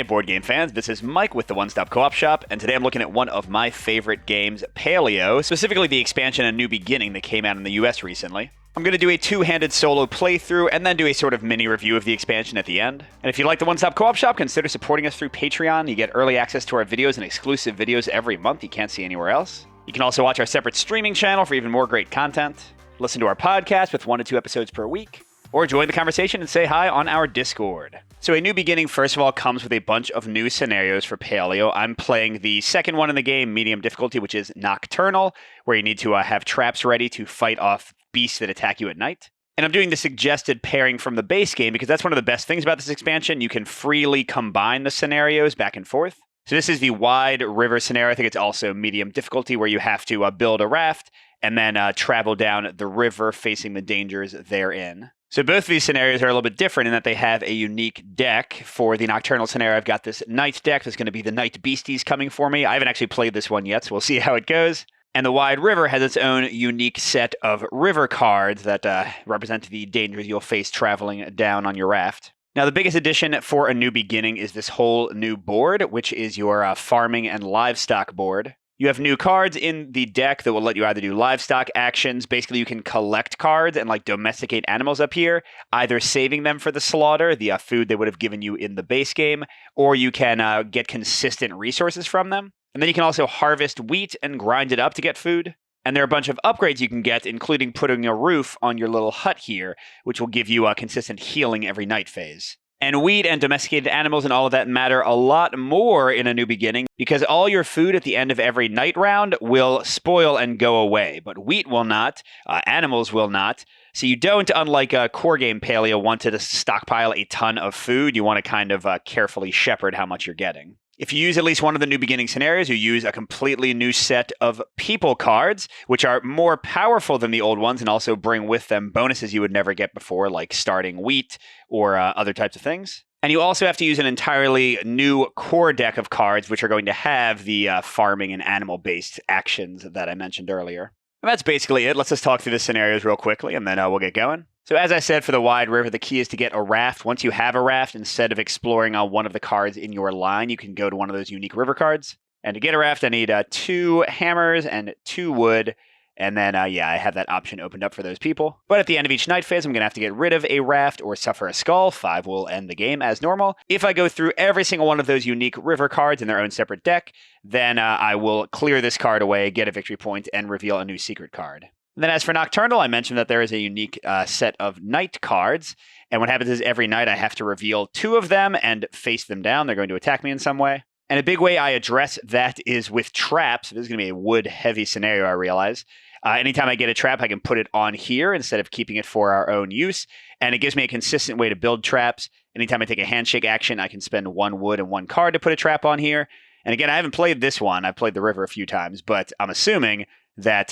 board game fans, this is Mike with the One Stop Co-op Shop, and today I'm looking at one of my favorite games, Paleo, specifically the expansion A New Beginning that came out in the US recently. I'm going to do a two-handed solo playthrough and then do a sort of mini review of the expansion at the end. And if you like the One Stop Co-op Shop, consider supporting us through Patreon. You get early access to our videos and exclusive videos every month you can't see anywhere else. You can also watch our separate streaming channel for even more great content, listen to our podcast with 1 to 2 episodes per week, or join the conversation and say hi on our Discord. So A New Beginning, first of all, comes with a bunch of new scenarios for Paleo. I'm playing the second one in the game, medium difficulty, which is Nocturnal, where you need to have traps ready to fight off beasts that attack you at night. And I'm doing the suggested pairing from the base game because that's one of the best things about this expansion. You can freely combine the scenarios back and forth. So this is the wide river scenario. I think it's also medium difficulty, where you have to build a raft and then travel down the river facing the dangers therein. So both of these scenarios are a little bit different in that they have a unique deck. For the Nocturnal scenario, I've got this Night deck. There's going to be the Night Beasties coming for me. I haven't actually played this one yet, so we'll see how it goes. And the Wide River has its own unique set of river cards that represent the dangers you'll face traveling down on your raft. Now, the biggest addition for A New Beginning is this whole new board, which is your farming and livestock board. You have new cards in the deck that will let you either do livestock actions. Basically, you can collect cards and domesticate animals up here, either saving them for the slaughter, the food they would have given you in the base game, or you can get consistent resources from them. And then you can also harvest wheat and grind it up to get food. And there are a bunch of upgrades you can get, including putting a roof on your little hut here, which will give you consistent healing every night phase. And wheat and domesticated animals and all of that matter a lot more in A New Beginning, because all your food at the end of every night round will spoil and go away. But wheat will not, animals will not. So you don't, unlike a core game Paleo, want to stockpile a ton of food. You want to kind of carefully shepherd how much you're getting. If you use at least one of the New Beginning scenarios, you use a completely new set of people cards, which are more powerful than the old ones and also bring with them bonuses you would never get before, like starting wheat or other types of things. And you also have to use an entirely new core deck of cards, which are going to have the farming and animal-based actions that I mentioned earlier. And that's basically it. Let's just talk through the scenarios real quickly, and then we'll get going. So as I said, for the Wide River, the key is to get a raft. Once you have a raft, instead of exploring one of the cards in your line, you can go to one of those unique river cards. And to get a raft, I need 2 hammers and 2 wood. And then, I have that option opened up for those people. But at the end of each night phase, I'm going to have to get rid of a raft or suffer a skull. 5 will end the game as normal. If I go through every single one of those unique river cards in their own separate deck, then I will clear this card away, get a victory point, and reveal a new secret card. And then as for Nocturnal, I mentioned that there is a unique set of night cards. And what happens is every night I have to reveal 2 of them and face them down. They're going to attack me in some way. And a big way I address that is with traps. This is going to be a wood-heavy scenario, I realize. Anytime I get a trap, I can put it on here instead of keeping it for our own use. And it gives me a consistent way to build traps. Anytime I take a handshake action, I can spend 1 wood and 1 card to put a trap on here. And again, I haven't played this one. I've played the river a few times, but I'm assuming that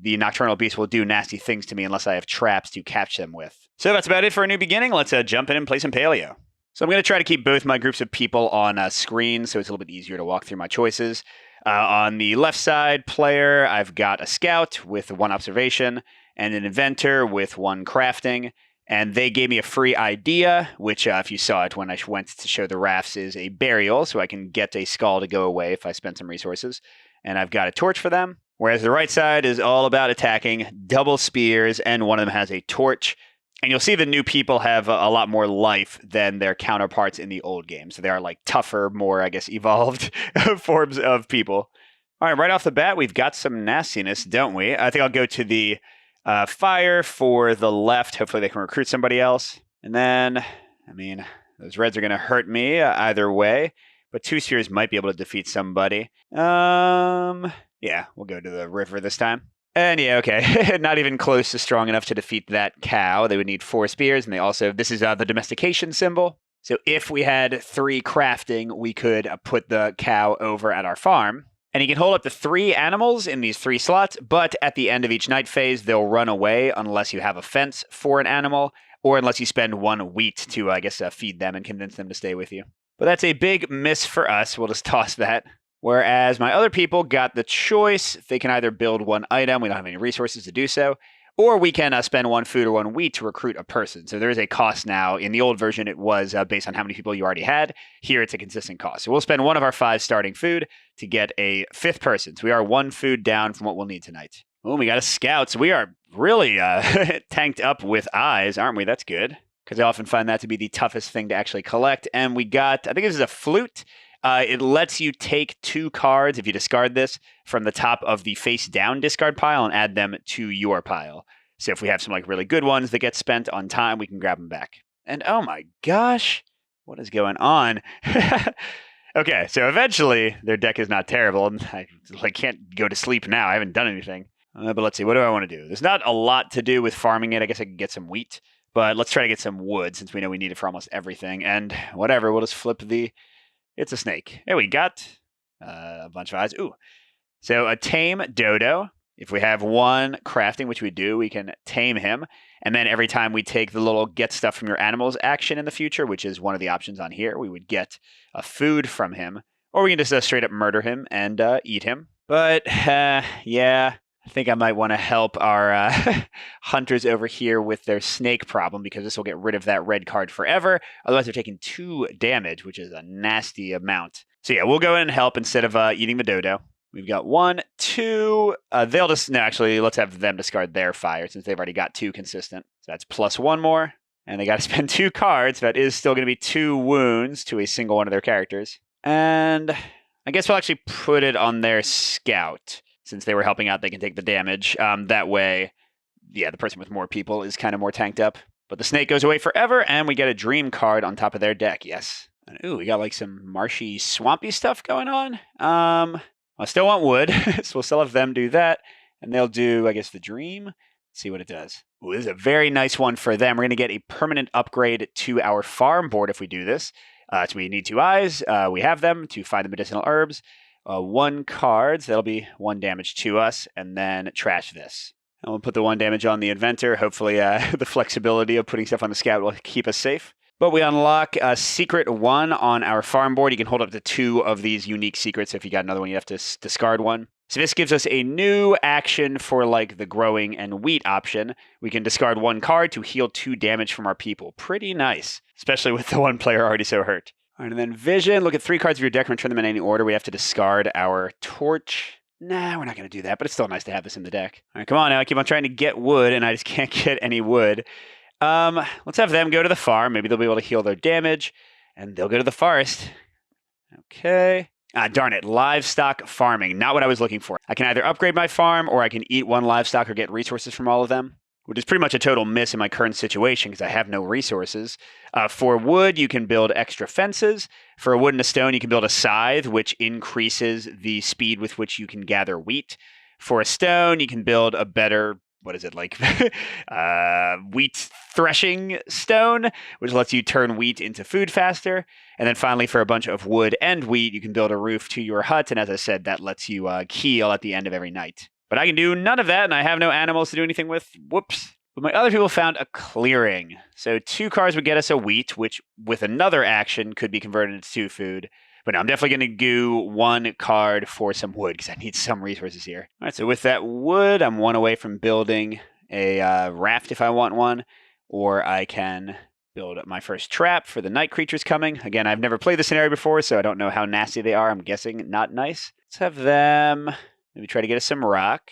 the Nocturnal Beast will do nasty things to me unless I have traps to catch them with. So that's about it for A New Beginning. Let's jump in and play some Paleo. So I'm going to try to keep both my groups of people on screen, so it's a little bit easier to walk through my choices. On the left side player, I've got a scout with 1 observation and an inventor with 1 crafting. And they gave me a free idea, which if you saw it when I went to show the rafts, is a burial, so I can get a skull to go away if I spend some resources. And I've got a torch for them. Whereas the right side is all about attacking, double spears, and one of them has a torch. And you'll see the new people have a lot more life than their counterparts in the old game. So they are tougher, more, evolved forms of people. All right off the bat, we've got some nastiness, don't we? I think I'll go to the fire for the left. Hopefully they can recruit somebody else. And then, those reds are going to hurt me either way. But 2 spears might be able to defeat somebody. Yeah, we'll go to the river this time. And yeah, okay. Not even close to strong enough to defeat that cow. They would need 4 spears. And this is the domestication symbol. So if we had 3 crafting, we could put the cow over at our farm. And you can hold up to 3 animals in these 3 slots. But at the end of each night phase, they'll run away unless you have a fence for an animal. Or unless you spend 1 wheat to, feed them and convince them to stay with you. But that's a big miss for us. We'll just toss that. Whereas my other people got the choice. They can either build 1 item. We don't have any resources to do so. Or we can spend 1 food or 1 wheat to recruit a person. So there is a cost now. In the old version, it was based on how many people you already had. Here, it's a consistent cost. So we'll spend 1 of our 5 starting food to get a 5th person. So we are 1 food down from what we'll need tonight. Oh, we got a scout. So we are really tanked up with eyes, aren't we? That's good. Because I often find that to be the toughest thing to actually collect. And we got, I think this is a flute. It lets you take 2 cards, if you discard this, from the top of the face down discard pile and add them to your pile. So if we have some like really good ones that get spent on time, we can grab them back. And oh my gosh, what is going on? Okay, so eventually their deck is not terrible. I can't go to sleep now. I haven't done anything. But let's see, what do I want to do? There's not a lot to do with farming it. I guess I could get some wheat. But let's try to get some wood since we know we need it for almost everything. And whatever, we'll just flip the... It's a snake. Hey, we got a bunch of eyes. Ooh. So a tame dodo. If we have 1 crafting, which we do, we can tame him. And then every time we take the little get stuff from your animals action in the future, which is one of the options on here, we would get a food from him. Or we can just straight up murder him and eat him. But, yeah... I think I might want to help our hunters over here with their snake problem because this will get rid of that red card forever. Otherwise, they're taking 2 damage, which is a nasty amount. So yeah, we'll go in and help instead of eating the dodo. We've got 1, 2. They'll just... No, actually, let's have them discard their fire since they've already got 2 consistent. So that's plus 1 more. And they got to spend 2 cards. That is still going to be 2 wounds to a single one of their characters. And I guess we'll actually put it on their scout. Since they were helping out, they can take the damage. That way, yeah, the person with more people is kind of more tanked up. But the snake goes away forever, and we get a dream card on top of their deck, yes. And, ooh, we got like some marshy, swampy stuff going on. I still want wood, so we'll still have them do that. And they'll do, I guess, the dream. Let's see what it does. Ooh, this is a very nice one for them. We're going to get a permanent upgrade to our farm board if we do this. So we need 2 eyes. We have them to find the medicinal herbs. 1 card, so that'll be 1 damage to us, and then trash this. And we'll put the 1 damage on the inventor. Hopefully the flexibility of putting stuff on the scout will keep us safe. But we unlock a secret 1 on our farm board. You can hold up to 2 of these unique secrets. If you got another one, you have to discard 1. So this gives us a new action for like the growing and wheat option. We can discard 1 card to heal 2 damage from our people. Pretty nice, especially with the 1 player already so hurt. All right, and then vision. Look at 3 cards of your deck and return them in any order. We have to discard our torch. Nah, we're not going to do that, but it's still nice to have this in the deck. All right, come on now. I keep on trying to get wood, and I just can't get any wood. Let's have them go to the farm. Maybe they'll be able to heal their damage, and they'll go to the forest. Okay. Ah, darn it. Livestock farming. Not what I was looking for. I can either upgrade my farm, or I can eat 1 livestock or get resources from all of them, which is pretty much a total miss in my current situation because I have no resources. For wood, you can build extra fences. For a wood and a stone, you can build a scythe, which increases the speed with which you can gather wheat. For a stone, you can build a better, what is it, like wheat threshing stone, which lets you turn wheat into food faster. And then finally, for a bunch of wood and wheat, you can build a roof to your hut. And as I said, that lets you heal at the end of every night. But I can do none of that, and I have no animals to do anything with. Whoops. But my other people found a clearing. So 2 cards would get us a wheat, which with another action could be converted into 2 food. But no, I'm definitely going to do 1 card for some wood because I need some resources here. All right, so with that wood, I'm 1 away from building a raft if I want one. Or I can build my first trap for the night creatures coming. Again, I've never played this scenario before, so I don't know how nasty they are. I'm guessing not nice. Let's have them... Maybe try to get us some rock.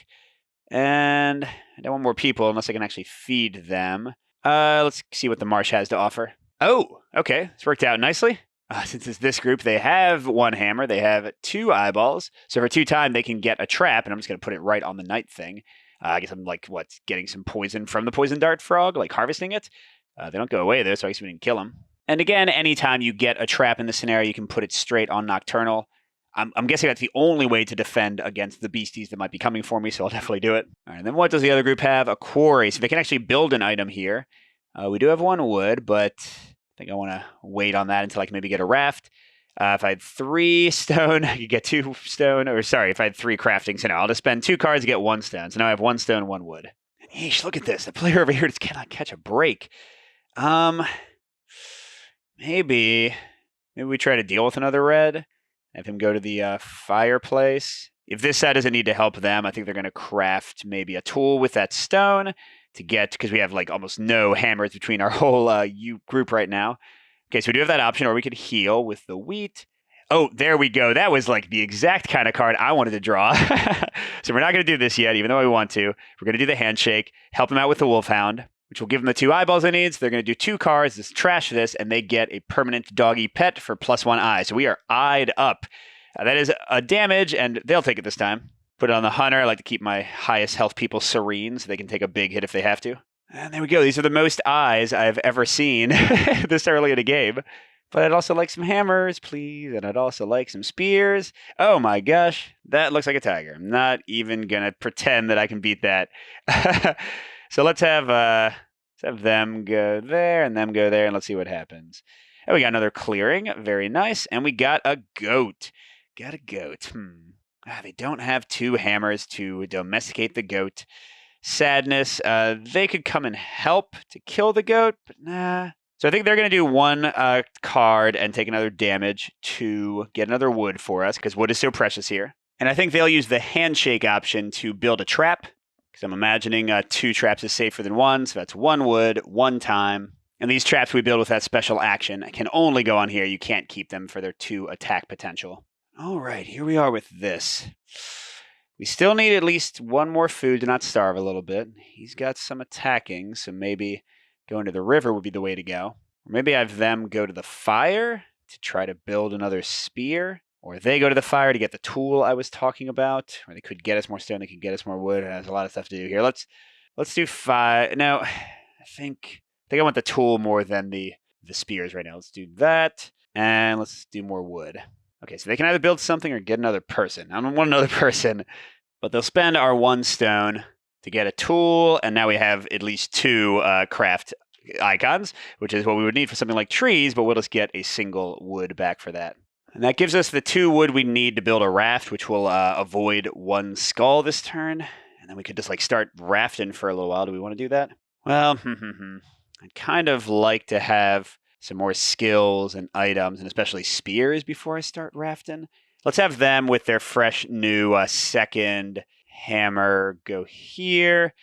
And I don't want more people unless I can actually feed them. Let's see what the marsh has to offer. Oh, okay. This worked out nicely. Since it's this group, they have 1 hammer. They have 2 eyeballs. So for 2 time, they can get a trap. And I'm just going to put it right on the night thing. I guess I'm like, getting some poison from the poison dart frog? Like harvesting it? They don't go away though, so I guess we didn't kill them. And again, anytime you get a trap in the scenario, you can put it straight on Nocturnal. I'm guessing that's the only way to defend against the beasties that might be coming for me, so I'll definitely do it. All right, and then what does the other group have? A quarry. So they can actually build an item here. We do have 1 wood, but I think I want to wait on that until I can maybe get a raft. If I had 3 stone, I could get 2 stone. Or sorry, if I had 3 crafting, so now I'll just spend 2 cards to get 1 stone. So now I have 1 stone, 1 wood. And yeesh, look at this. The player over here just cannot catch a break. Maybe we try to deal with another red. Have him go to the fireplace. If this side doesn't need to help them, I think they're going to craft maybe a tool with that stone. to get, because we have like almost no hammers between our whole group right now. Okay, so we do have that option, or we could heal with the wheat. Oh, there we go. That was like the exact kind of card I wanted to draw. So we're not going to do this yet, even though we want to. We're going to do the handshake, help him out with the Wolfhound, which will give them the 2 eyeballs they need. So they're going to do 2 cards, just trash this, and they get a permanent doggy pet for +1 eye. So we are eyed up. That is a damage, and they'll take it this time. Put it on the hunter. I like to keep my highest health people serene so they can take a big hit if they have to. And there we go. These are the most eyes I've ever seen this early in a game. But I'd also like some hammers, please. And I'd also like some spears. Oh my gosh. That looks like a tiger. I'm not even going to pretend that I can beat that. So let's have them go there and them go there. And let's see what happens. Oh, we got another clearing. Very nice. And we got a goat. Got a goat. They don't have 2 hammers to domesticate the goat. Sadness. They could come and help to kill the goat, but nah. So I think they're going to do 1 card and take another damage to get another wood for us, because wood is so precious here. And I think they'll use the handshake option to build a trap, because I'm imagining 2 traps is safer than 1, so that's 1 wood, 1 time. And these traps we build with that special action can only go on here. You can't keep them for their 2 attack potential. All right, here we are with this. We still need at least 1 more food to not starve a little bit. He's got some attacking, so maybe going to the river would be the way to go. Or maybe I have them go to the fire to try to build another spear. Or they go to the fire to get the tool I was talking about. Or they could get us more stone, they could get us more wood. There's a lot of stuff to do here. Let's do 5. No, I think I want the tool more than the spears right now. Let's do that. And let's do more wood. Okay, so they can either build something or get another person. I don't want another person, but they'll spend our 1 stone to get a tool, and now we have at least 2 craft icons, which is what we would need for something like trees, but we'll just get a single wood back for that. And that gives us the 2 wood we need to build a raft, which will avoid 1 skull this turn, and then we could just like start rafting for a little while. Do we want to do that? Well, I'd kind of like to have some more skills and items, and especially spears before I start rafting. Let's have them with their fresh new second hammer go here.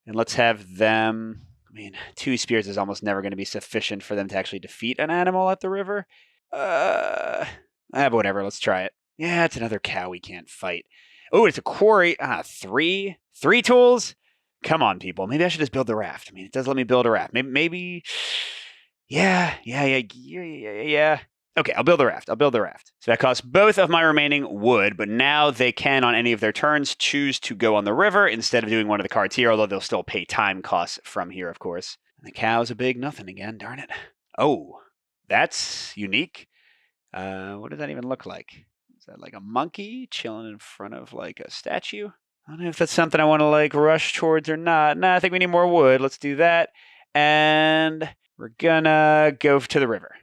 And let's have them... 2 spears is almost never going to be sufficient for them to actually defeat an animal at the river. But whatever, let's try it. Yeah, it's another cow we can't fight. Oh, it's a quarry. 3? 3 tools? Come on, people. Maybe I should just build the raft. It does let me build a raft. Maybe... Yeah. Okay, I'll build the raft. So that costs both of my remaining wood, but now they can, on any of their turns, choose to go on the river instead of doing one of the cards here, although they'll still pay time costs from here, of course. And the cow's a big nothing again, darn it. Oh, that's unique. What does that even look like? Is that like a monkey chilling in front of like a statue? I don't know if that's something I want to like rush towards or not. Nah, I think we need more wood. Let's do that. And we're gonna go to the river.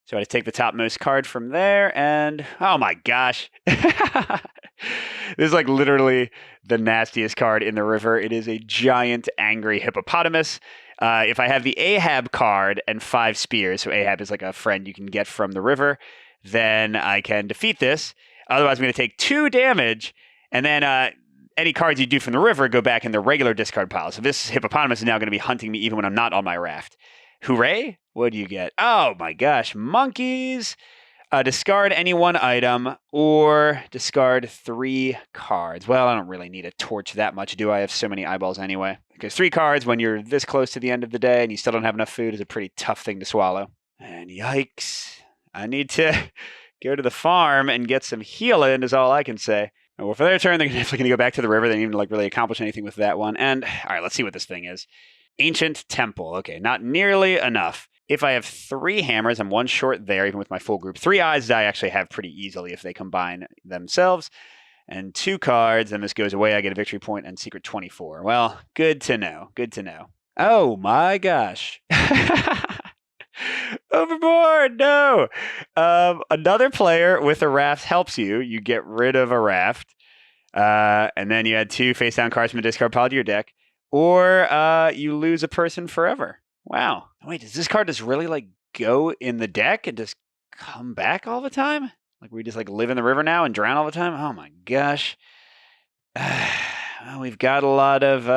So I take the topmost card from there, and oh my gosh. This is like literally the nastiest card in the river. It is a giant angry hippopotamus. If I have the Ahab card and 5 spears, so Ahab is like a friend you can get from the river, then I can defeat this. Otherwise, I'm going to take 2 damage, and then any cards you do from the river go back in the regular discard pile. So this hippopotamus is now going to be hunting me even when I'm not on my raft. Hooray! What do you get? Oh my gosh, monkeys! Discard any 1 item or discard 3 cards. Well, I don't really need a torch that much, do I? have so many eyeballs anyway. Because 3 cards when you're this close to the end of the day and you still don't have enough food is a pretty tough thing to swallow. And yikes. I need to go to the farm and get some healing is all I can say. Well, for their turn, they're definitely going to go back to the river. They didn't even like really accomplish anything with that one. And all right, let's see what this thing is. Ancient Temple. Okay, not nearly enough. If I have 3 hammers, I'm 1 short there, even with my full group. 3 eyes I actually have pretty easily if they combine themselves. And 2 cards, and this goes away. I get a victory point and secret 24. Well, good to know. Good to know. Oh my gosh. Overboard! No! Another player with a raft helps you. You get rid of a raft. And then you add 2 face-down cards from the discard pile to your deck. Or you lose a person forever. Wow. Wait, does this card just really like go in the deck and just come back all the time? Like we just like live in the river now and drown all the time? Oh my gosh. Well, we've got a lot of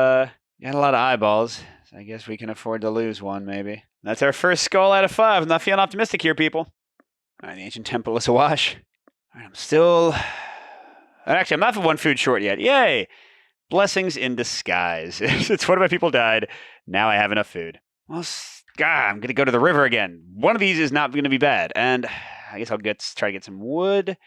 eyeballs. I guess we can afford to lose one, maybe. That's our first skull out of 5. I'm not feeling optimistic here, people. All right, the ancient temple is awash. All right, I'm still... Actually, I'm not 1 food short yet. Yay! Blessings in disguise. Since one of my people died, now I have enough food. Well, I'm going to go to the river again. One of these is not going to be bad. And I guess I'll try to get some wood.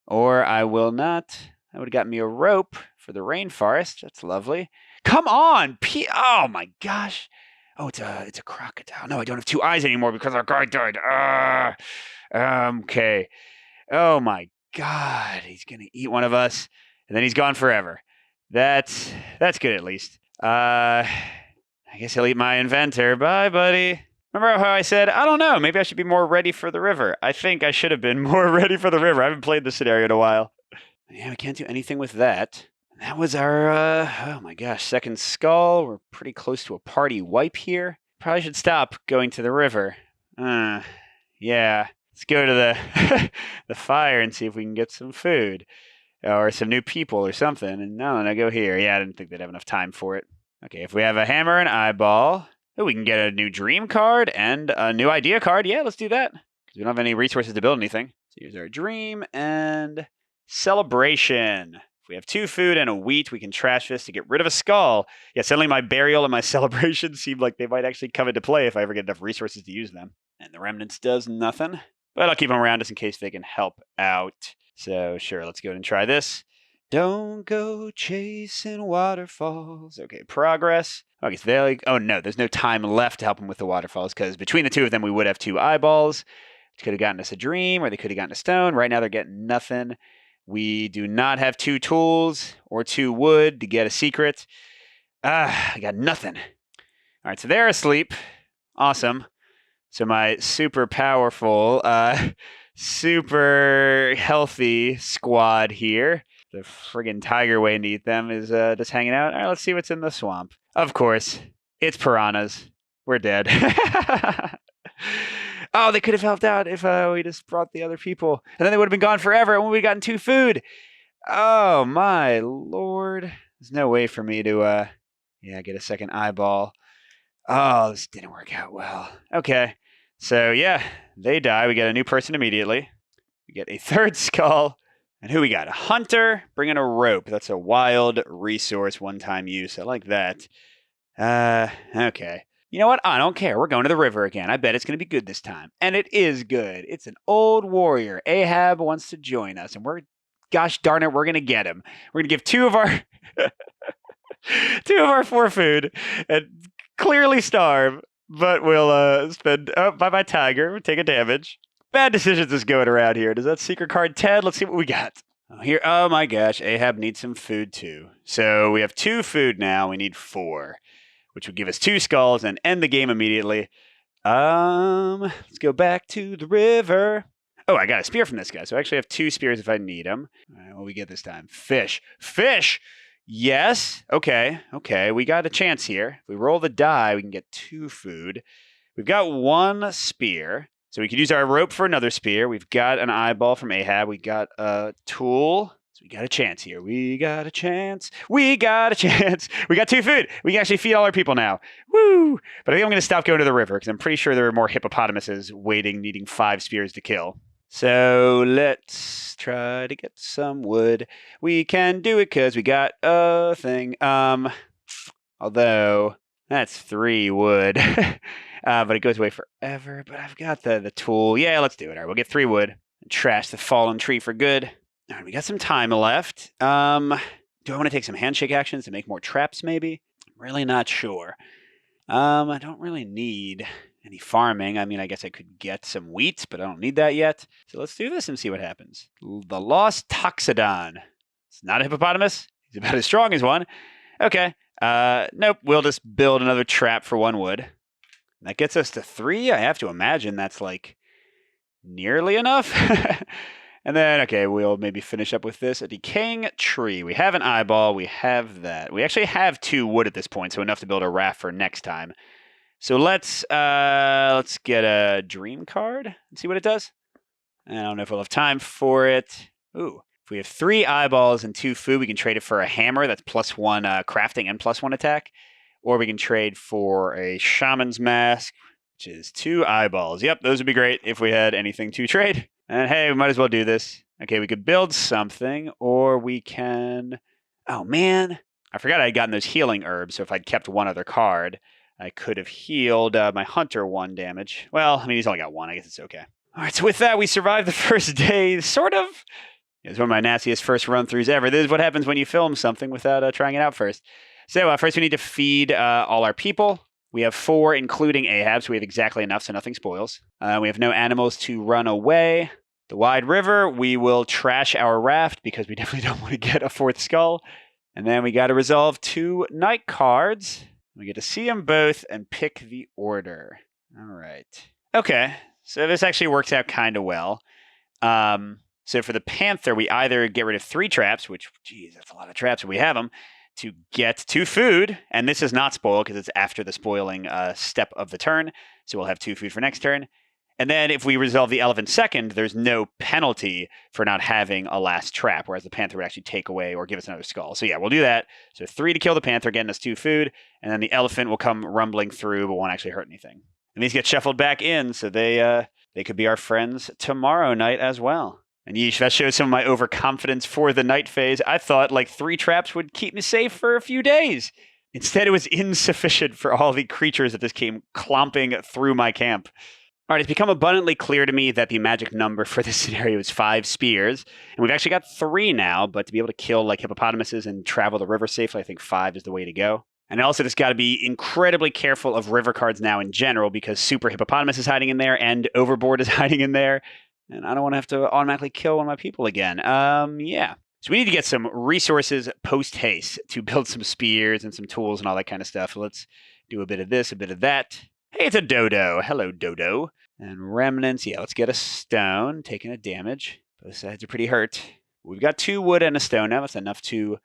Or I will not. That would have gotten me a rope for the rainforest. That's lovely. Come on! Oh my gosh. Oh, it's a crocodile. No, I don't have 2 eyes anymore because our guy died. Okay. Oh my god. He's going to eat one of us. And then he's gone forever. That's good at least. I guess he'll eat my inventor. Bye, buddy. Remember how I said, I don't know, maybe I should be more ready for the river. I think I should have been more ready for the river. I haven't played this scenario in a while. Yeah, we can't do anything with that. That was our, oh my gosh, second skull. We're pretty close to a party wipe here. Probably should stop going to the river. Yeah. Let's go to the, the fire and see if we can get some food. Or some new people or something. And no, go here. Yeah, I didn't think they'd have enough time for it. Okay, if we have a hammer and eyeball, we can get a new dream card and a new idea card. Yeah, let's do that. Because we don't have any resources to build anything. So here's our dream and celebration. If we have 2 food and a wheat, we can trash this to get rid of a skull. Yeah, suddenly my burial and my celebration seem like they might actually come into play if I ever get enough resources to use them. And the remnants does nothing. But I'll keep them around just in case they can help out. So, sure, let's go ahead and try this. Don't go chasing waterfalls. Okay, progress. Okay, so oh no, there's no time left to help them with the waterfalls because between the 2 of them, we would have 2 eyeballs, which could have gotten us a dream or they could have gotten a stone. Right now, they're getting nothing. We do not have 2 tools or 2 wood to get a secret. I got nothing. All right, so they're asleep. Awesome. So my super powerful, super healthy squad here. The friggin' tiger waiting to eat them is just hanging out. All right, let's see what's in the swamp. Of course, it's piranhas. We're dead. Oh, they could have helped out if we just brought the other people. And then they would have been gone forever and we would have gotten 2 food. Oh, my lord. There's no way for me to, get a second eyeball. Oh, this didn't work out well. Okay. So, yeah, they die. We get a new person immediately. We get a 3rd skull. And who we got? A hunter bringing a rope. That's a wild resource, one-time use. I like that. Okay. You know what? I don't care. We're going to the river again. I bet it's going to be good this time. And it is good. It's an old warrior. Ahab wants to join us. And gosh darn it, we're going to get him. We're going to give 2 of our... 2 of our 4 food and clearly starve. But we'll spend... Oh, bye-bye, tiger. We'll take a damage. Bad decisions is going around here. Does that secret card 10? Let's see what we got. Oh my gosh. Ahab needs some food too. So we have 2 food now. We need 4, which would give us 2 skulls and end the game immediately. Let's go back to the river. Oh, I got a spear from this guy. So I actually have 2 spears if I need them. All right, what do we get this time? Fish. Fish! Yes. Okay. We got a chance here. If we roll the die, we can get 2 food. We've got 1 spear. So we could use our rope for another spear. We've got an eyeball from Ahab. We got a tool. So we got a chance here. We got a chance. We got 2 food. We can actually feed all our people now. Woo! But I think I'm going to stop going to the river because I'm pretty sure there are more hippopotamuses waiting, needing 5 spears to kill. So let's try to get some wood. We can do it because we got a thing. Although that's 3 wood. But it goes away forever. But I've got the tool. Yeah, let's do it. All right, we'll get 3 wood and trash the fallen tree for good. All right, we got some time left. Do I want to take some handshake actions to make more traps, maybe? I'm really not sure. I don't really need any farming. I mean, I guess I could get some wheat, but I don't need that yet. So let's do this and see what happens. The Lost Toxodon. It's not a hippopotamus. He's about as strong as one. Okay. Nope. We'll just build another trap for 1 wood. That gets us to 3. I have to imagine that's like nearly enough. And then, okay, we'll maybe finish up with this. A decaying tree. We have an eyeball. We have that. We actually have 2 wood at this point, so enough to build a raft for next time. So let's get a dream card and see what it does. I don't know if we'll have time for it. Ooh, if we have 3 eyeballs and 2 food, we can trade it for a hammer. That's +1 crafting and +1 attack. or we can trade for a shaman's mask, which is 2 eyeballs. Yep, those would be great if we had anything to trade. And hey, we might as well do this. Okay, we could build something, or we can... Oh, man. I forgot I had gotten those healing herbs, so if I'd kept one other card, I could have healed my hunter 1 damage. Well, I mean, he's only got 1. I guess it's okay. All right, so with that, we survived the first day, sort of. It's one of my nastiest first run-throughs ever. This is what happens when you film something without trying it out first. So first we need to feed all our people. We have 4, including Ahab, so we have exactly enough so nothing spoils. We have no animals to run away. The wide river, we will trash our raft because we definitely don't want to get a 4th skull. And then we got to resolve 2 night cards. We get to see them both and pick the order. All right. Okay, so this actually works out kind of well. So for the Panther, we either get rid of 3 traps, which, geez, that's a lot of traps if we have them, to get 2 food. And this is not spoil because it's after the spoiling step of the turn. So we'll have 2 food for next turn. And then if we resolve the elephant second, there's no penalty for not having a last trap, whereas the Panther would actually take away or give us another skull. So yeah, we'll do that. So 3 to kill the Panther, getting us 2 food. And then the elephant will come rumbling through, but won't actually hurt anything. And these get shuffled back in, so they could be our friends tomorrow night as well. And yeesh, that shows some of my overconfidence for the night phase. I thought like 3 traps would keep me safe for a few days. Instead, it was insufficient for all the creatures that just came clomping through my camp. All right, it's become abundantly clear to me that the magic number for this scenario is 5 spears. And we've actually got 3 now, but to be able to kill like hippopotamuses and travel the river safely, I think 5 is the way to go. And also just got to be incredibly careful of river cards now in general because Super Hippopotamus is hiding in there and Overboard is hiding in there. And I don't want to have to automatically kill one of my people again. Yeah. So we need to get some resources post-haste to build some spears and some tools and all that kind of stuff. Let's do a bit of this, a bit of that. Hey, it's a dodo. Hello, dodo. And remnants. Yeah, let's get a stone. Taking a damage. Both sides are pretty hurt. We've got 2 wood and a stone now. That's enough to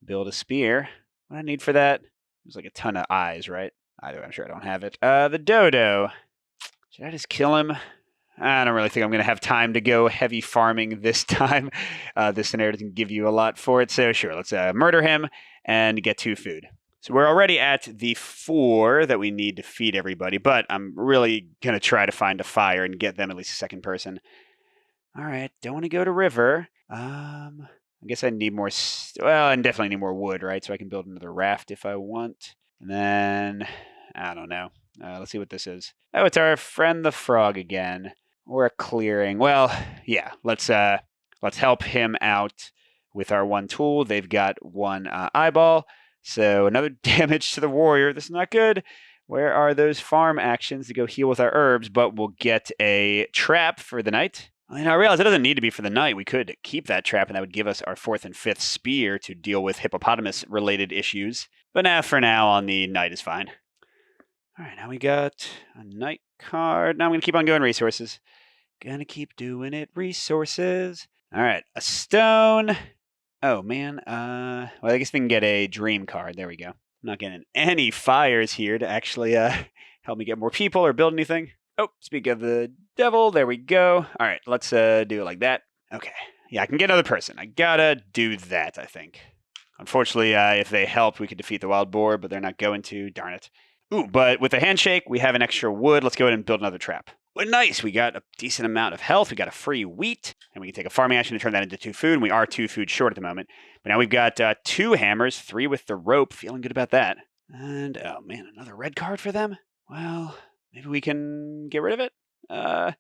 build a spear. What do I need for that? There's like a ton of eyes, right? I'm sure I don't have it. The dodo. Should I just kill him? I don't really think I'm going to have time to go heavy farming this time. This scenario doesn't give you a lot for it. So sure, let's murder him and get 2 food. So we're already at the 4 that we need to feed everybody, but I'm really going to try to find a fire and get them at least a second person. All right, don't want to go to river. I guess I need more, I definitely need more wood, right? So I can build another raft if I want. And then, I don't know. Let's see what this is. Oh, it's our friend the frog again. Or a clearing. Well, yeah, let's help him out with our 1 tool. They've got 1 eyeball. So another damage to the warrior. This is not good. Where are those farm actions to go heal with our herbs? But we'll get a trap for the night. And I realize it doesn't need to be for the night. We could keep that trap, and that would give us our 4th and 5th spear to deal with hippopotamus-related issues. But for now, on the night is fine. All right, now we got a night card. Now I'm going to keep on going resources. Gonna keep doing it, resources. All right, a stone. Oh, man. Well, I guess we can get a dream card. There we go. I'm not getting any fires here to actually help me get more people or build anything. Oh, speak of the devil. There we go. All right, let's do it like that. Okay. Yeah, I can get another person. I gotta do that, I think. Unfortunately, if they help, we could defeat the wild boar, but they're not going to. Darn it. Ooh, but with a handshake, we have an extra wood. Let's go ahead and build another trap. Well, nice. We got a decent amount of health. We got a free wheat, and we can take a farming action to turn that into 2 food. And we are 2 food short at the moment. But now we've got 2 hammers, 3 with the rope. Feeling good about that. And, oh man, another red card for them? Well, maybe we can get rid of it. And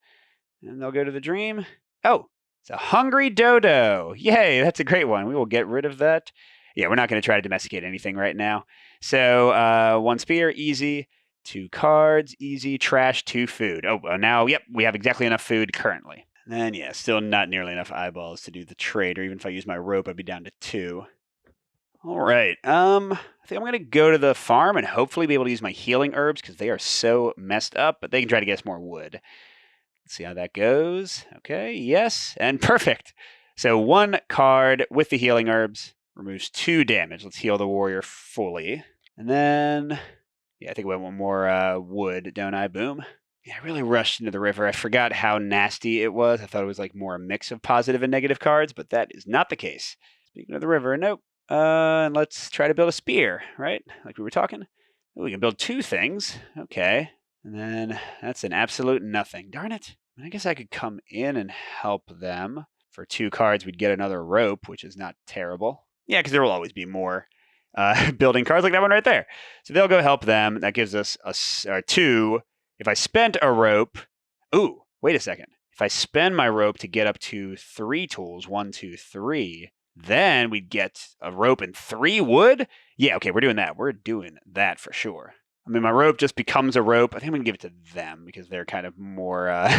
they'll go to the dream. Oh, it's a hungry dodo. Yay, that's a great one. We will get rid of that. Yeah, we're not going to try to domesticate anything right now. So 1 spear, easy. 2 cards, easy, trash, 2 food. Oh, now, yep, we have exactly enough food currently. And then, yeah, still not nearly enough eyeballs to do the trade, or even if I use my rope, I'd be down to 2. All right, I think I'm going to go to the farm and hopefully be able to use my healing herbs because they are so messed up, but they can try to get us more wood. Let's see how that goes. Okay, yes, and perfect. So 1 card with the healing herbs removes 2 damage. Let's heal the warrior fully. And then... yeah, I think we want more wood, don't I? Boom. Yeah, I really rushed into the river. I forgot how nasty it was. I thought it was like more a mix of positive and negative cards, but that is not the case. Speaking of the river, nope. And let's try to build a spear, right? Like we were talking. Ooh, we can build 2 things. Okay. And then that's an absolute nothing. Darn it. I guess I could come in and help them. For 2 cards, we'd get another rope, which is not terrible. Yeah, because there will always be more building cards like that one right there. So they'll go help them. That gives us a 2. If I spent a rope, ooh, wait a second. If I spend my rope to get up to 3 tools, 1, 2, 3, then we'd get a rope and 3 wood. Yeah, okay, we're doing that. We're doing that for sure. I mean, my rope just becomes a rope. I think I'm going to give it to them because they're kind of more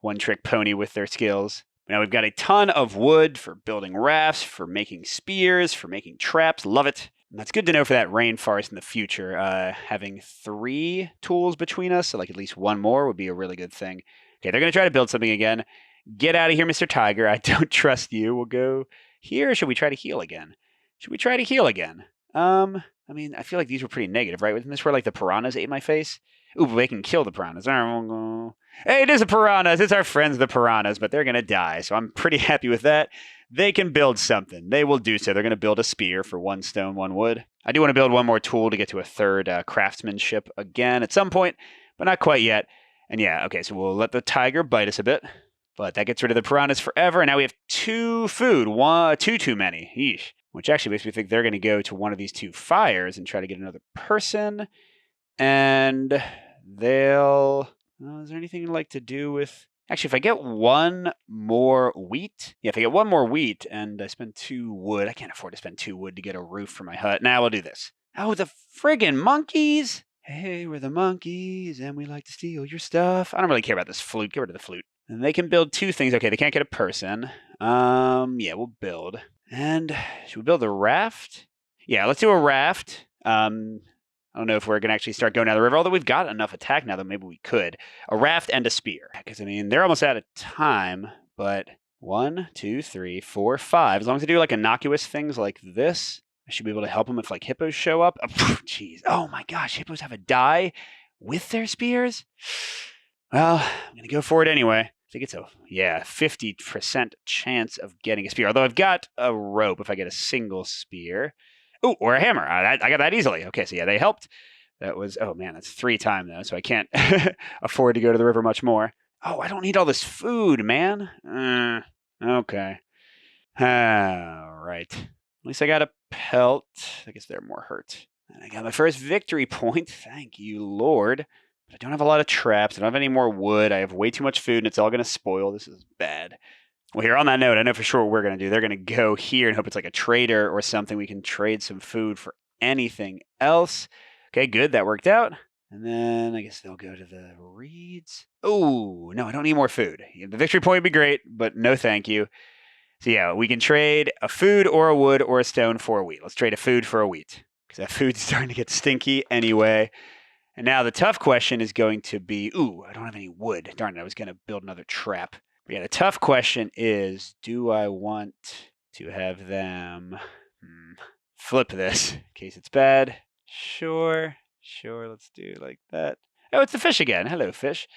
one-trick pony with their skills. Now we've got a ton of wood for building rafts, for making spears, for making traps. Love it. And that's good to know for that rainforest in the future. Having 3 tools between us, so like at least 1 more, would be a really good thing. Okay, they're going to try to build something again. Get out of here, Mr. Tiger. I don't trust you. We'll go here, or should we try to heal again? Should we try to heal again? I mean, I feel like these were pretty negative, right? Wasn't this where like the piranhas ate my face? Ooh, but they can kill the piranhas. Hey, it is a piranhas. It's our friends, the piranhas, but they're going to die. So I'm pretty happy with that. They can build something. They will do so. They're going to build a spear for 1 stone, 1 wood. I do want to build 1 more tool to get to a 3rd craftsmanship again at some point, but not quite yet. And yeah, okay, so we'll let the tiger bite us a bit. But that gets rid of the piranhas forever. And now we have 2 food. 2 too many. Yeesh. Which actually makes me think they're going to go to one of these 2 fires and try to get another person. And they'll... is there anything you'd like to do with... Actually, if I get 1 more wheat... Yeah, if I get 1 more wheat and I spend 2 wood... I can't afford to spend 2 wood to get a roof for my hut. Now we'll do this. Oh, the friggin' monkeys! Hey, we're the monkeys, and we like to steal your stuff. I don't really care about this flute. Get rid of the flute. And they can build 2 things. Okay, they can't get a person. Yeah, we'll build. And should we build a raft? Yeah, let's do a raft. I don't know if we're going to actually start going down the river, although we've got enough attack now that maybe we could. A raft and a spear. Because, I mean, they're almost out of time, but 1, 2, 3, 4, 5. As long as I do, like, innocuous things like this, I should be able to help them if, like, hippos show up. Jeez. Oh, my gosh. Hippos have a die with their spears? Well, I'm going to go for it anyway. I think it's a 50% chance of getting a spear. Although I've got a rope if I get a single spear. Ooh, or a hammer. I got that easily. Okay, so yeah, they helped. That was, oh man, that's 3 times though, so I can't afford to go to the river much more. Oh, I don't need all this food, man. Okay. All right. At least I got a pelt. I guess they're more hurt. And I got my first victory point. Thank you, Lord. But I don't have a lot of traps. I don't have any more wood. I have way too much food, and it's all going to spoil. This is bad. Well, here, on that note, I know for sure what we're going to do. They're going to go here and hope it's like a trader or something. We can trade some food for anything else. Okay, good. That worked out. And then I guess they'll go to the reeds. Oh, no, I don't need more food. The victory point would be great, but no thank you. So yeah, we can trade a food or a wood or a stone for a wheat. Let's trade a food for a wheat because that food's starting to get stinky anyway. And now the tough question is going to be, ooh, I don't have any wood. Darn it, I was going to build another trap. But yeah, the tough question is, do I want to have them flip this in case it's bad? Sure, let's do like that. Oh, it's the fish again. Hello, fish.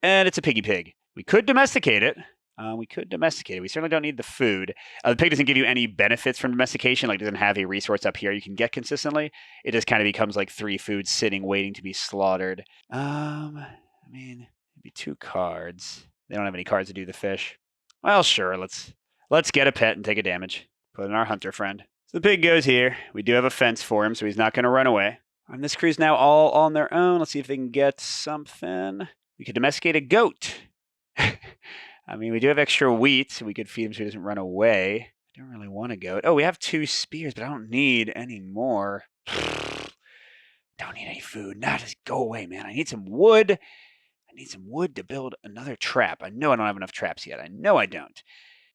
And it's a piggy pig. We could domesticate it. We certainly don't need the food. The pig doesn't give you any benefits from domestication. Like, it doesn't have a resource up here you can get consistently. It just kind of becomes like 3 foods sitting, waiting to be slaughtered. I mean, it'd be 2 cards. They don't have any cards to do the fish. Well, sure. Let's get a pet and take a damage. Put in our hunter friend. So the pig goes here. We do have a fence for him, so he's not going to run away. And this crew's now all on their own. Let's see if they can get something. We could domesticate a goat. I mean, we do have extra wheat, so we could feed him so he doesn't run away. I don't really want a goat. Oh, we have 2 spears, but I don't need any more. Don't need any food. Nah, just go away, man. I need some wood. I need some wood to build another trap. I know I don't have enough traps yet. I know I don't.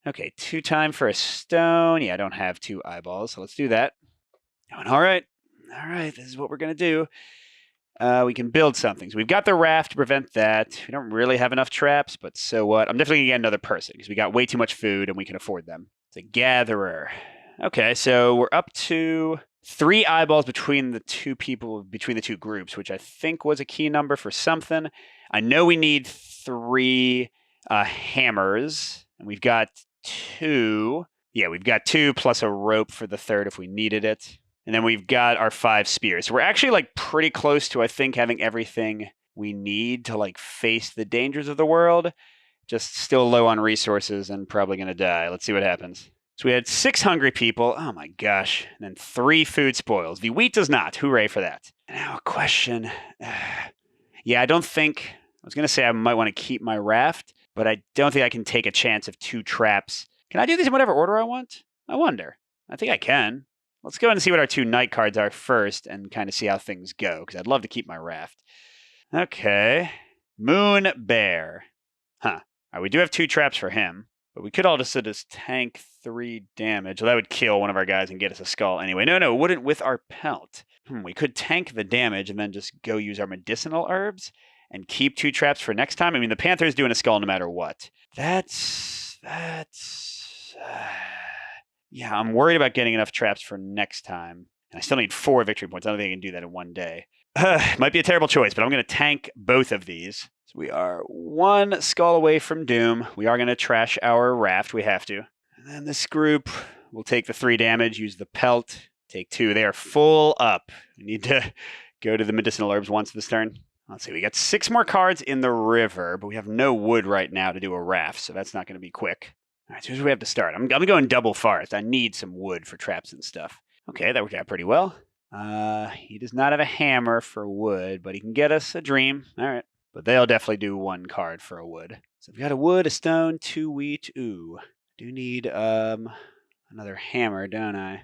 Okay, 2 time for a stone. Yeah, I don't have 2 eyeballs, so let's do that. All right, this is what we're going to do. We can build something. So we've got the raft to prevent that. We don't really have enough traps, but so what? I'm definitely going to get another person because we got way too much food and we can afford them. It's a gatherer. Okay, so we're up to 3 eyeballs between the 2 people, between the 2 groups, which I think was a key number for something. I know we need 3 hammers, and we've got 2. Yeah, we've got 2 plus a rope for the 3rd if we needed it. And then we've got our 5 spears. So we're actually like pretty close to, I think, having everything we need to like face the dangers of the world. Just still low on resources and probably going to die. Let's see what happens. So we had 6 hungry people. Oh my gosh. And then 3 food spoils. The wheat does not. Hooray for that. Now a question. Yeah, I don't think... I was going to say I might want to keep my raft, but I don't think I can take a chance of 2 traps. Can I do these in whatever order I want? I wonder. I think I can. Let's go and see what our 2 night cards are first and kind of see how things go, because I'd love to keep my raft. Okay. Moon Bear. Huh. All right, we do have 2 traps for him, but we could also just tank 3 damage. Well, that would kill one of our guys and get us a skull anyway. No, it wouldn't with our pelt. We could tank the damage and then just go use our medicinal herbs and keep 2 traps for next time. I mean, the Panther's doing a skull no matter what. Yeah, I'm worried about getting enough traps for next time. And I still need 4 victory points. I don't think I can do that in one day. Might be a terrible choice, but I'm going to tank both of these. So we are 1 skull away from doom. We are going to trash our raft. We have to. And then this group will take the 3 damage, use the pelt, take 2. They are full up. We need to go to the medicinal herbs once this turn. Let's see, we got 6 more cards in the river, but we have no wood right now to do a raft, so that's not going to be quick. All right, so here's where we have to start. I'm going double forest. I need some wood for traps and stuff. Okay, that worked out pretty well. He does not have a hammer for wood, but he can get us a dream. All right, but they'll definitely do 1 card for a wood. So we've got a wood, a stone, 2 wheat. Ooh, do need another hammer, don't I?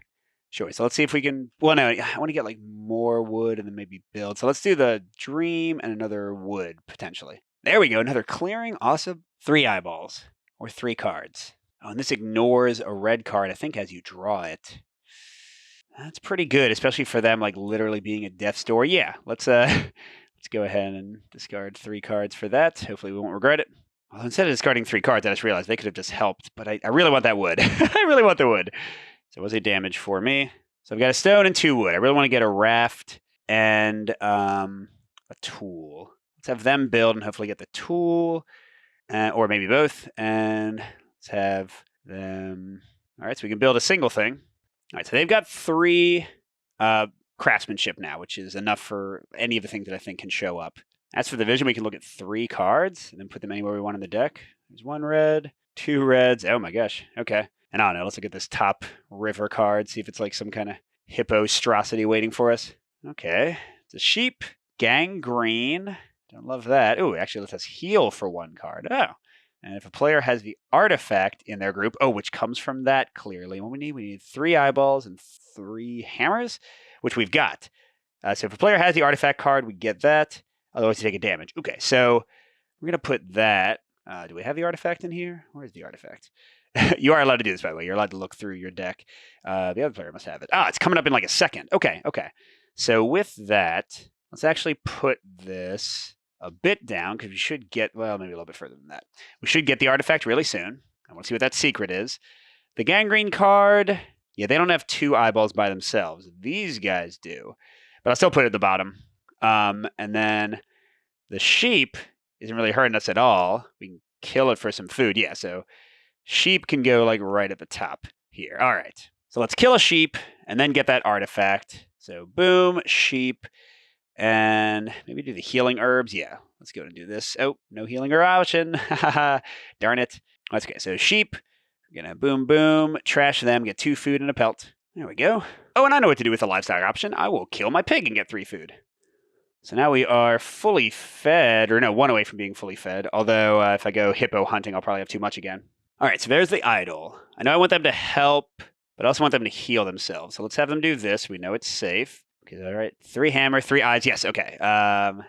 Sure, so let's see if we can... Well, no, I want to get like more wood and then maybe build. So let's do the dream and another wood, potentially. There we go, another clearing. Awesome. 3 eyeballs, or 3 cards. Oh, and this ignores a red card, I think, as you draw it. That's pretty good, especially for them, like, literally being a death's door. Yeah, let's go ahead and discard 3 cards for that. Hopefully we won't regret it. Well, instead of discarding 3 cards, I just realized they could have just helped, but I really want that wood. I really want the wood. So it was a damage for me. So I've got a stone and 2 wood. I really want to get a raft and a tool. Let's have them build and hopefully get the tool, or maybe both. And let's have them... All right, so we can build a single thing. All right, so they've got 3 craftsmanship now, which is enough for any of the things that I think can show up. As for the vision, we can look at 3 cards and then put them anywhere we want in the deck. There's 1 red, 2 reds. Oh my gosh, okay. And I don't know, let's look at this top river card, see if it's like some kind of hippostrosity waiting for us. Okay, it's a sheep, gangrene. Don't love that. Ooh, actually lets us heal for 1 card. Oh, and if a player has the artifact in their group, which comes from that clearly. What we need 3 eyeballs and 3 hammers, which we've got. So if a player has the artifact card, we get that. Otherwise, you take a damage. Okay, so we're going to put that. Do we have the artifact in here? Where's the artifact? You are allowed to do this, by the way. You're allowed to look through your deck. The other player must have it. It's coming up in like a second. Okay. So with that, let's actually put this a bit down because we should get, well, maybe a little bit further than that. We should get the artifact really soon. I want to see what that secret is. The gangrene card, yeah, they don't have 2 eyeballs by themselves. These guys do. But I'll still put it at the bottom. And then the sheep isn't really hurting us at all. We can kill it for some food. Yeah, so sheep can go like right at the top here. All right. So let's kill a sheep and then get that artifact. So boom, sheep, and maybe do the healing herbs. Yeah, let's go and do this. Oh, no healing herb option. Darn it. That's okay. So sheep, we're going to boom, boom, trash them, get 2 food and a pelt. There we go. Oh, and I know what to do with the livestock option. I will kill my pig and get 3 food. So now we are fully fed, or no, 1 away from being fully fed. Although if I go hippo hunting, I'll probably have too much again. All right, so there's the idol. I know I want them to help, but I also want them to heal themselves. So let's have them do this. We know it's safe. Okay, all right. 3 hammer, 3 eyes. Yes, okay.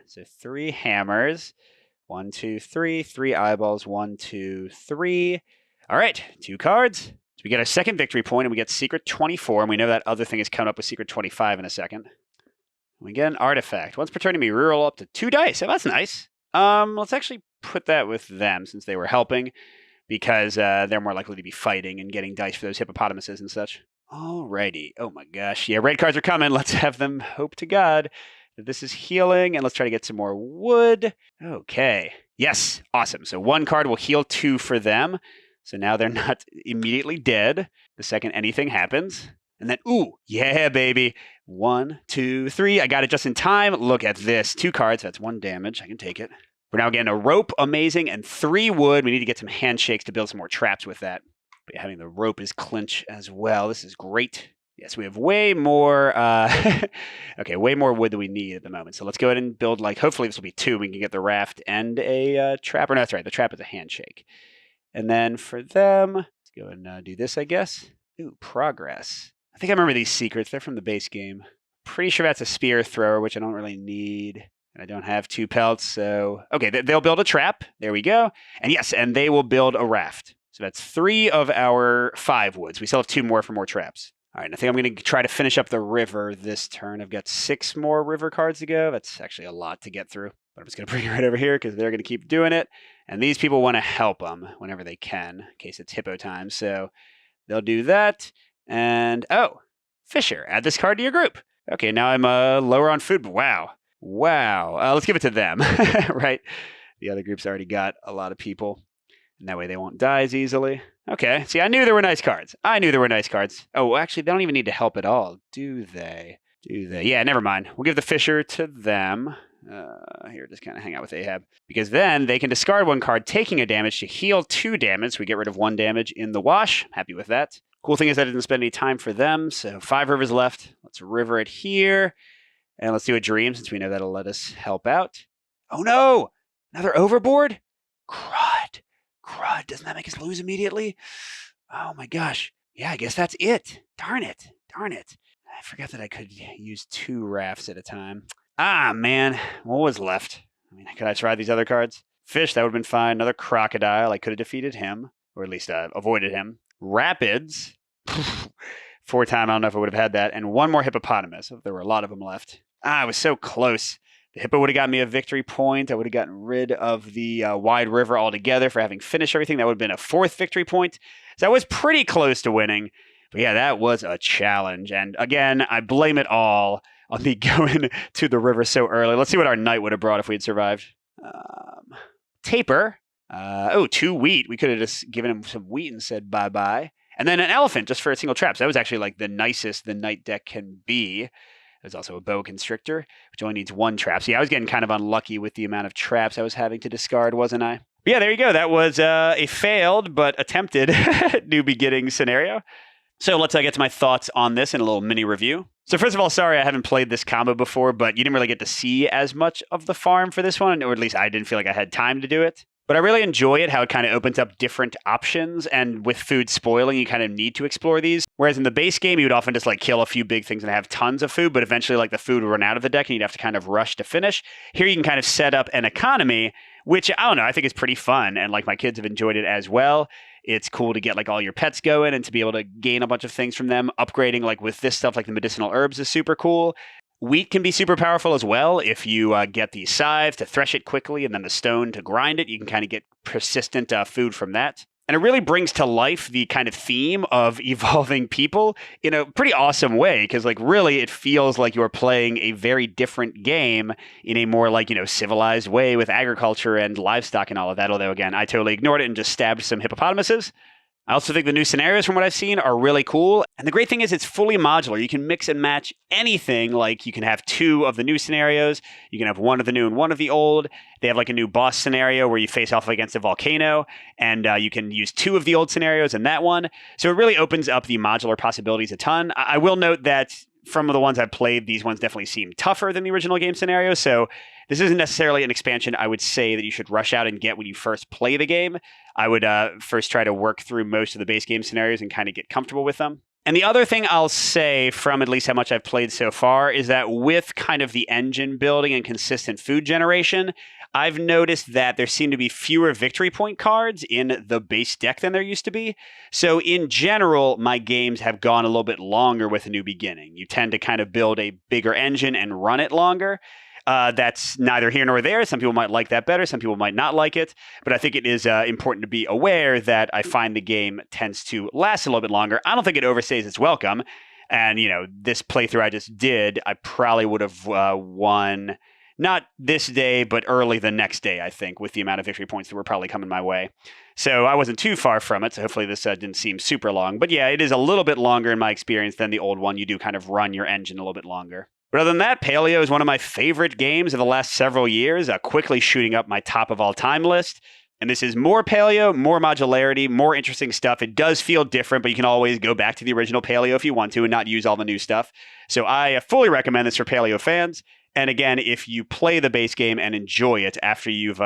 So 3 hammers. 1, 2, 3. 3 eyeballs. 1, 2, 3. All right, 2 cards. So we get our second victory point, and we get Secret 24, and we know that other thing is coming up with Secret 25 in a second. We get an artifact. Once per turn, we reroll up to 2 dice. Oh, that's nice. Let's actually put that with them since they were helping, because they're more likely to be fighting and getting dice for those hippopotamuses and such. Alrighty. Oh my gosh. Yeah, red cards are coming. Let's have them hope to God that this is healing, and let's try to get some more wood. Okay. Yes. Awesome. So 1 card will heal 2 for them. So now they're not immediately dead the second anything happens. And then, ooh, yeah, baby. 1, 2, 3. I got it just in time. Look at this. 2 cards. That's 1 damage. I can take it. We're now getting a rope. Amazing. And 3 wood. We need to get some handshakes to build some more traps with that. But having the rope is clinch as well. This is great. Yes, we have way more, okay, way more wood than we need at the moment. So let's go ahead and build, like, hopefully this will be 2. We can get the raft and a trap. Or no, that's right. The trap is a handshake. And then for them, let's go and do this, I guess. Ooh, progress. I think I remember these secrets. They're from the base game. Pretty sure that's a spear thrower, which I don't really need. And I don't have 2 pelts, so... Okay, they'll build a trap. There we go. And yes, and they will build a raft. So that's 3 of our 5 woods. We still have 2 more for more traps. All right, I think I'm going to try to finish up the river this turn. I've got 6 more river cards to go. That's actually a lot to get through. But I'm just going to bring it right over here because they're going to keep doing it. And these people want to help them whenever they can, in case it's hippo time. So they'll do that. And, oh, Fisher, add this card to your group. Okay, now I'm lower on food. Wow. Wow. Let's give it to them, right? The other group's already got a lot of people. And that way they won't die as easily. Okay. See, I knew there were nice cards. Oh, actually, they don't even need to help at all, do they? Yeah, never mind. We'll give the Fisher to them. Here, just kind of hang out with Ahab. Because then they can discard 1 card, taking a damage to heal 2 damage. So we get rid of 1 damage in the wash. Happy with that. Cool thing is I didn't spend any time for them. So 5 rivers left. Let's river it here. And let's do a dream since we know that'll let us help out. Oh no! Another overboard? Crud. Doesn't that make us lose immediately? Oh my gosh. Yeah, I guess that's it. Darn it. I forgot that I could use 2 rafts at a time. Ah, man. What was left? I mean, could I try these other cards? Fish, that would have been fine. Another crocodile. I could have defeated him. Or at least avoided him. Rapids. 4 time. I don't know if I would have had that. And 1 more hippopotamus. There were a lot of them left. Ah, I was so close. The hippo would have got me a victory point. I would have gotten rid of the wide river altogether for having finished everything. That would have been a 4th victory point. So I was pretty close to winning. But yeah, that was a challenge. And again, I blame it all on me going to the river so early. Let's see what our knight would have brought if we had survived. Taper. 2 wheat. We could have just given him some wheat and said bye-bye. And then an elephant just for a single trap. So that was actually like the nicest the knight deck can be. There's also a boa constrictor, which only needs 1 trap. So yeah, I was getting kind of unlucky with the amount of traps I was having to discard, wasn't I? But yeah, there you go. That was a failed but attempted new beginning scenario. So let's get to my thoughts on this in a little mini review. So first of all, sorry I haven't played this combo before, but you didn't really get to see as much of the farm for this one, or at least I didn't feel like I had time to do it. But I really enjoy it, how it kind of opens up different options, and with food spoiling, you kind of need to explore these. Whereas in the base game, you would often just like kill a few big things and have tons of food, but eventually like the food would run out of the deck and you'd have to kind of rush to finish. Here you can kind of set up an economy, which I don't know, I think is pretty fun, and like my kids have enjoyed it as well. It's cool to get like all your pets going and to be able to gain a bunch of things from them. Upgrading like with this stuff like the medicinal herbs is super cool. Wheat can be super powerful as well if you get the scythe to thresh it quickly and then the stone to grind it. You can kind of get persistent food from that. And it really brings to life the kind of theme of evolving people in a pretty awesome way, because like really it feels like you're playing a very different game in a more like, civilized way with agriculture and livestock and all of that. Although again, I totally ignored it and just stabbed some hippopotamuses. I also think the new scenarios from what I've seen are really cool. And the great thing is it's fully modular. You can mix and match anything. Like you can have 2 of the new scenarios. You can have 1 of the new and 1 of the old. They have like a new boss scenario where you face off against a volcano. And you can use 2 of the old scenarios in that one. So it really opens up the modular possibilities a ton. I will note that from the ones I've played, these ones definitely seem tougher than the original game scenario. So this isn't necessarily an expansion I would say that you should rush out and get when you first play the game. I would first try to work through most of the base game scenarios and kind of get comfortable with them. And the other thing I'll say from at least how much I've played so far is that with kind of the engine building and consistent food generation, I've noticed that there seem to be fewer victory point cards in the base deck than there used to be. So in general, my games have gone a little bit longer with a new beginning. You tend to kind of build a bigger engine and run it longer. That's neither here nor there. Some people might like that better. Some people might not like it. But I think it is important to be aware that I find the game tends to last a little bit longer. I don't think it overstays its welcome. And, this playthrough I just did, I probably would have won Not this day, but early the next day, I think, with the amount of victory points that were probably coming my way. So I wasn't too far from it, so hopefully this didn't seem super long. But yeah, it is a little bit longer in my experience than the old one. You do kind of run your engine a little bit longer. But other than that, Paleo is one of my favorite games of the last several years, quickly shooting up my top of all time list. And this is more Paleo, more modularity, more interesting stuff. It does feel different, but you can always go back to the original Paleo if you want to and not use all the new stuff. So I fully recommend this for Paleo fans. And again, if you play the base game and enjoy it after you've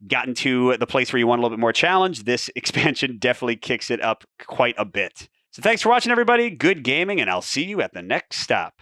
gotten to the place where you want a little bit more challenge, this expansion definitely kicks it up quite a bit. So thanks for watching, everybody. Good gaming, and I'll see you at the next stop.